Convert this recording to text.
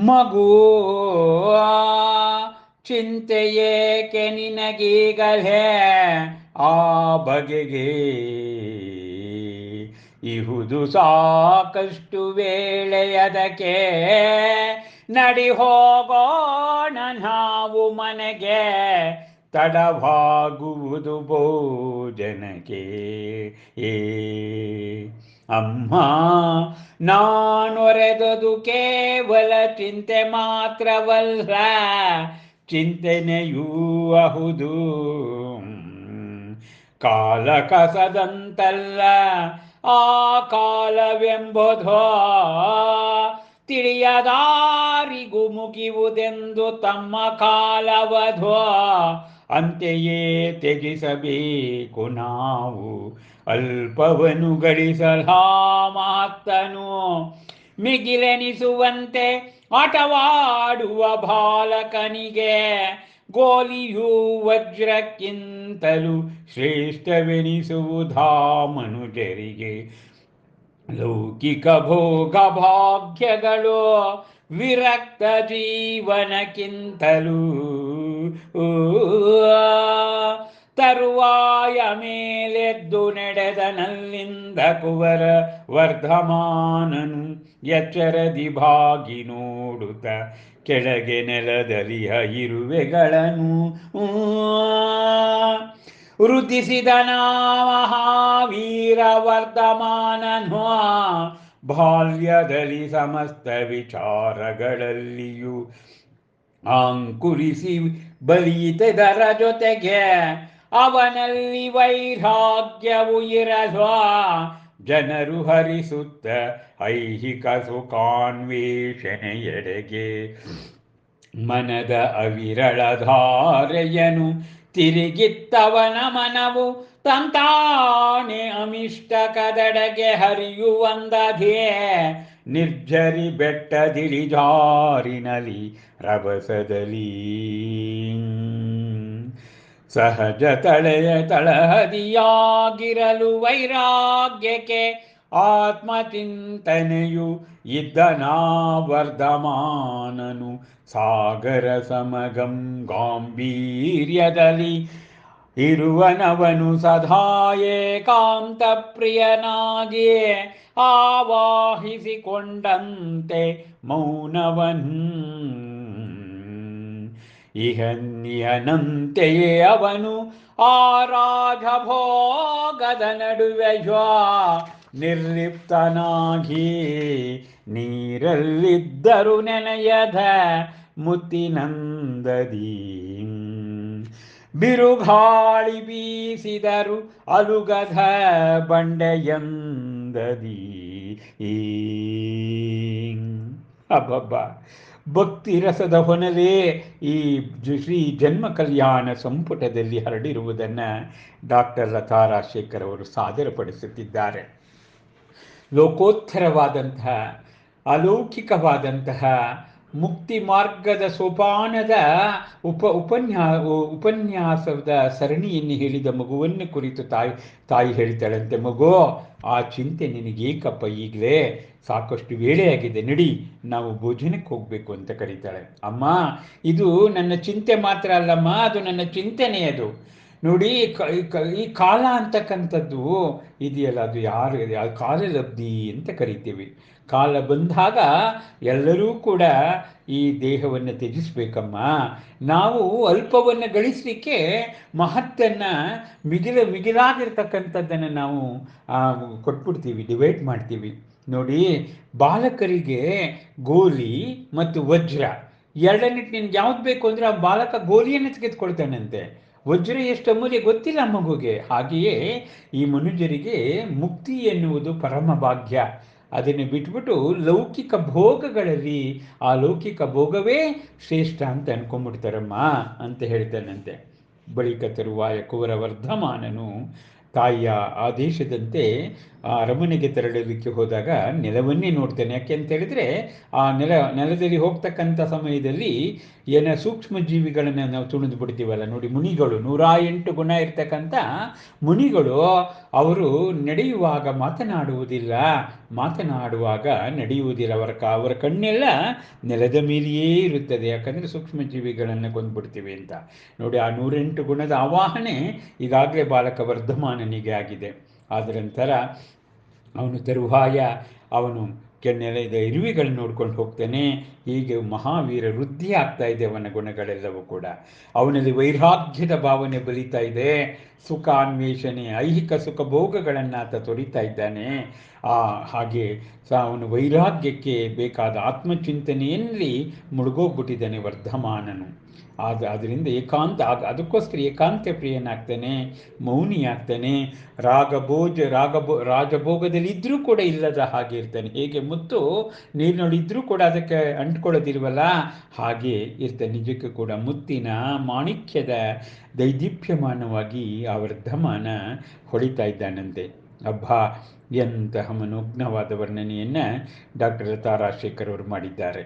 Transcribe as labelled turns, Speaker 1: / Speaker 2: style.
Speaker 1: ಮಗು ಚಿಂತೆಯೇಕೆ ನಿನಗೀಗಲೇ ಆ ಬಗೆಗೆ ಇಹುದು ಸಾಕಷ್ಟು ವೇಳೆಯದಕ್ಕೆ ನಡಿ ಹೋಗೋಣ ನಾವು ಮನೆಗೆ ತಡವಾಗುವುದು ಭೋಜನಕ್ಕೆ ಏ ಅಮ್ಮ ನಾನೊರೆದದು ಕೇವಲ ಚಿಂತೆ ಮಾತ್ರವಲ್ಲ ಚಿಂತನೆಯೂ ಅಹುದು ಕಾಲ ಕಸದಂತಲ್ಲ ಆ ಕಾಲವೆಂಬುದು ತಿಳಿಯದಾರಿಗೂ ಮುಗಿಯುವುದೆಂದು ತಮ್ಮ ಕಾಲವಧೋ ಅಂತೆಯೇ ತ್ಯಜಿಸಬೇಕು ನಾವು ಅಲ್ಪವನು ಗಳಿಸಲ ಮಹತ್ತನು ಮಿಗಿಲೆನಿಸುವಂತೆ ಆಟವಾಡುವ ಬಾಲಕನಿಗೆ ಗೋಲಿಯು ವಜ್ರಕ್ಕಿಂತಲೂ ಶ್ರೇಷ್ಠವೆನಿಸುವುದಾ ಮನುಜರಿಗೆ ಲೌಕಿಕ ಭೋಗ ಭಾಗ್ಯಗಳು ವಿರಕ್ತ ಜೀವನಕ್ಕಿಂತಲೂ ತರುವಾಯ ಮೇಲೆದ್ದು ನಡೆದನಲ್ಲಿಂದ ಕುವರ ವರ್ಧಮಾನನು ಎಚ್ಚರದಿ ಭಾಗಿ ನೋಡುತ್ತ ಕೆಳಗೆ ನೆಲದಲಿಯ ಇರುವೆಗಳನ್ನು ವೃದ್ಧಿಸಿದನ ಮಹಾವೀರ ವರ್ಧಮಾನನು ಬಾಲ್ಯದಲ್ಲಿ ಸಮಸ್ತ ವಿಚಾರಗಳಲ್ಲಿಯೂ ಅಂಕುರಿಸಿ ಬಲಿಯಿತದರ ಜೊತೆಗೆ ಅವನಲ್ಲಿ ವೈರಾಗ್ಯವು ಇರಲು ಜನರು ಹರಿಸುತ್ತ ಐಹಿಕ ಸುಖಾನ್ವೇಷಣೆಯೆಡೆಗೆ ಮನದ ಅವಿರಳ ಧಾರೆಯನು ತಿರುಗಿತ್ತವನ ಮನವು ತಂತಾನೆ ಅಮಿಷ್ಟ ಕದಡೆಗೆ ಹರಿಯುವಂದದೇ ನಿರ್ಜರಿ ಬೆಟ್ಟದಿಳಿಜಾರಿನಲಿ ರಭಸದಲ್ಲಿ ಸಹಜ ತಳೆಯ ತಳಹದಿಯಾಗಿರಲು ವೈರಾಗ್ಯಕ್ಕೆ ಆತ್ಮಚಿಂತನೆಯು ಇದ್ದನಾ ವರ್ಧಮಾನನು ಸಾಗರ ಸಮಗಂ ಗಾಂಭೀರ್ಯದಲ್ಲಿ ಇರುವನವನು ಸದಾ ಏಕಾಂತ ಪ್ರಿಯನಾಗಿ ಆವಾಹಿಸಿಕೊಂಡಂತೆ ಮೌನವನ್ ಇಹನ್ಯನಂತೆಯೇ ಅವನು ಆ ರಾಜಭೋಗದ ನಡುವೆಯೋ ನಿರ್ಲಿಪ್ತನಾಗಿ ನೀರಲ್ಲಿದ್ದರು ನೆನೆಯದ ಮುತ್ತಿನಂದದಿ ಬಿರುಗಾಳಿ ಬೀಸಿದರು ಅಲುಗದ ಬಂಡೆಯಂದದಿ ಅಬ್ಬಬ್ಬ ಭಕ್ತಿ ರಸದ ಹೊನಲೇ ಈ ಶ್ರೀ ಜನ್ಮ ಕಲ್ಯಾಣ ಸಂಪುಟದಲ್ಲಿ ಹರಡಿರುವುದನ್ನು ಡಾಕ್ಟರ್ ಲತಾ ರಾಜಶೇಖರ್ ಅವರು ಸಾದರಪಡಿಸುತ್ತಿದ್ದಾರೆ. ಲೋಕೋತ್ತರವಾದಂತಹ ಅಲೌಕಿಕವಾದಂತಹ ಮುಕ್ತಿ ಮಾರ್ಗದ ಸೋಪಾನದ ಉಪನ್ಯಾಸದ ಸರಣಿಯನ್ನು ಹೇಳಿದ ಮಗುವನ್ನು ಕುರಿತು ತಾಯಿ ಹೇಳ್ತಾಳಂತೆ, ಮಗು ಆ ಚಿಂತೆ ನಿನಗೇಕಪ್ಪ, ಈಗಲೇ ಸಾಕಷ್ಟು ವೇಳೆಯಾಗಿದೆ, ನಡಿ ನಾವು ಭೋಜನಕ್ಕೆ ಹೋಗಬೇಕು ಅಂತ ಕರೀತಾಳೆ. ಅಮ್ಮ, ಇದು ನನ್ನ ಚಿಂತೆ ಮಾತ್ರ ಅಲ್ಲಮ್ಮ, ಅದು ನನ್ನ ಚಿಂತನೆ. ಅದು ನೋಡಿ, ಈ ಕಾಲ ಅಂತಕ್ಕಂಥದ್ದು ಇದೆಯಲ್ಲ, ಅದು ಯಾರು ಕಾಲಲಬ್ಧಿ ಅಂತ ಕರಿತೀವಿ. ಕಾಲ ಬಂದಾಗ ಎಲ್ಲರೂ ಕೂಡ ಈ ದೇಹವನ್ನು ತ್ಯಜಿಸ್ಬೇಕಮ್ಮ. ನಾವು ಅಲ್ಪವನ್ನು ಗಳಿಸಲಿಕ್ಕೆ ಮಹತ್ತನ್ನು ಮಿಗಿಲಾಗಿರ್ತಕ್ಕಂಥದ್ದನ್ನು ನಾವು ಕೊಟ್ಬಿಡ್ತೀವಿ, ಡಿವೈಡ್ ಮಾಡ್ತೀವಿ. ನೋಡಿ, ಬಾಲಕರಿಗೆ ಗೋಲಿ ಮತ್ತು ವಜ್ರ ಎರಡನಿಟ್ಟು ನಿನ್ಗೆ ಯಾವ್ದು ಬೇಕು ಅಂದರೆ ಆ ಬಾಲಕ ಗೋಲಿಯನ್ನು ತೆಗೆದುಕೊಳ್ತಾನಂತೆ. ವಜ್ರ ಎಷ್ಟು ಅಮೂಲ್ಯ ಗೊತ್ತಿಲ್ಲ ಮಗುಗೆ. ಹಾಗೆಯೇ ಈ ಮನುಜರಿಗೆ ಮುಕ್ತಿ ಎನ್ನುವುದು ಪರಮ ಭಾಗ್ಯ. ಅದನ್ನು ಬಿಟ್ಬಿಟ್ಟು ಲೌಕಿಕ ಭೋಗಗಳಲ್ಲಿ ಆ ಲೌಕಿಕ ಭೋಗವೇ ಶ್ರೇಷ್ಠ ಅಂತ ಅನ್ಕೊಂಡ್ಬಿಡ್ತಾರಮ್ಮ ಅಂತ ಹೇಳ್ತಾನಂತೆ. ಬಳಿಕ ತರುವಾಯ ಕುವರ ವರ್ಧಮಾನನು ತಾಯಿಯ ಆದೇಶದಂತೆ ಆ ಅರಮನೆಗೆ ತೆರಳಲಿಕ್ಕೆ ಹೋದಾಗ ನೆಲವನ್ನೇ ನೋಡ್ತೇನೆ. ಯಾಕೆ ಅಂತ ಹೇಳಿದ್ರೆ ಆ ನೆಲದಲ್ಲಿ ಹೋಗ್ತಕ್ಕಂಥ ಸಮಯದಲ್ಲಿ ಸೂಕ್ಷ್ಮ ಜೀವಿಗಳನ್ನ ನಾವು ತುಳಿದು ಬಿಡ್ತೀವಲ್ಲ ನೋಡಿ. ಮುನಿಗಳು 108 ಗುಣ ಇರ್ತಕ್ಕಂಥ ಮುನಿಗಳು, ಅವರು ನಡೆಯುವಾಗ ಮಾತನಾಡುವುದಿಲ್ಲ, ಮಾತನಾಡುವಾಗ ನಡೆಯುವುದಿಲ್ಲ. ಅವರ ಕಣ್ಣೆಲ್ಲ ನೆಲದ ಮೇಲೆಯೇ ಇರುತ್ತದೆ. ಯಾಕಂದ್ರೆ ಸೂಕ್ಷ್ಮ ಜೀವಿಗಳನ್ನು ಕೊಂದ್ಬಿಡ್ತೀವಿ ಅಂತ ನೋಡಿ. ಆ 108 ಗುಣದ ಆವಾಹನೆ ಈಗಾಗಲೇ ಬಾಲಕ ವರ್ಧಮಾನನಿಗೆ ಆಗಿದೆ. ಆದ ನಂತರ ಅವನು ತರುವಾಯ ಅವನು ಕೆನ್ನೆಲೆದ ಇರುವೆಗಳನ್ನ ನೋಡ್ಕೊಂಡು ಹೋಗ್ತಾನೆ. ಹೀಗೆ ಮಹಾವೀರ ವೃದ್ಧಿ ಆಗ್ತಾ ಇದೆ ಅವನ ಗುಣಗಳೆಲ್ಲವೂ ಕೂಡ. ಅವನಲ್ಲಿ ವೈರಾಗ್ಯದ ಭಾವನೆ ಬಲಿತಾ ಇದೆ. ಸುಖ ಅನ್ವೇಷಣೆ, ಐಹಿಕ ಸುಖ ಭೋಗಗಳನ್ನು ಆತ ತೊರಿತಾ ಇದ್ದಾನೆ. ಹಾಗೆ ಅವನು ವೈರಾಗ್ಯಕ್ಕೆ ಬೇಕಾದ ಆತ್ಮಚಿಂತನೆಯಲ್ಲಿ ಮುಳುಗೋಗ್ಬಿಟ್ಟಿದ್ದಾನೆ ವರ್ಧಮಾನನು. ಅದರಿಂದ ಅದಕ್ಕೋಸ್ಕರ ಏಕಾಂತ ಪ್ರಿಯನಾಗ್ತಾನೆ, ಮೌನಿಯಾಗ್ತಾನೆ. ರಾಜಭೋಗದಲ್ಲಿದ್ದರೂ ಕೂಡ ಇಲ್ಲದ ಹಾಗೆ ಇರ್ತಾನೆ. ಹೇಗೆ ಮುತ್ತು ನೀರಿನೊಳಿದ್ರೂ ಕೂಡ ಅದಕ್ಕೆ ಅಂಟ್ಕೊಳ್ಳೋದಿಲ್ವಲ್ಲ, ಹಾಗೆ ಇರ್ತಾನೆ. ನಿಜಕ್ಕೂ ಕೂಡ ಮುತ್ತಿನ ಮಾಣಿಕ್ಯದ ದೈದೀಪ್ಯಮಾನವಾಗಿ ಆ ವರ್ಧಮಾನ ಹೊಳಿತಾ ಇದ್ದಾನಂತೆ. ಅಬ್ಬಾ, ಎಂತಹ ಮನೋಜ್ಞವಾದ ವರ್ಣನೆಯನ್ನು ಡಾಕ್ಟರ್ ಲತಾ ರಾಜಶೇಖರ್ ಅವರು ಮಾಡಿದ್ದಾರೆ.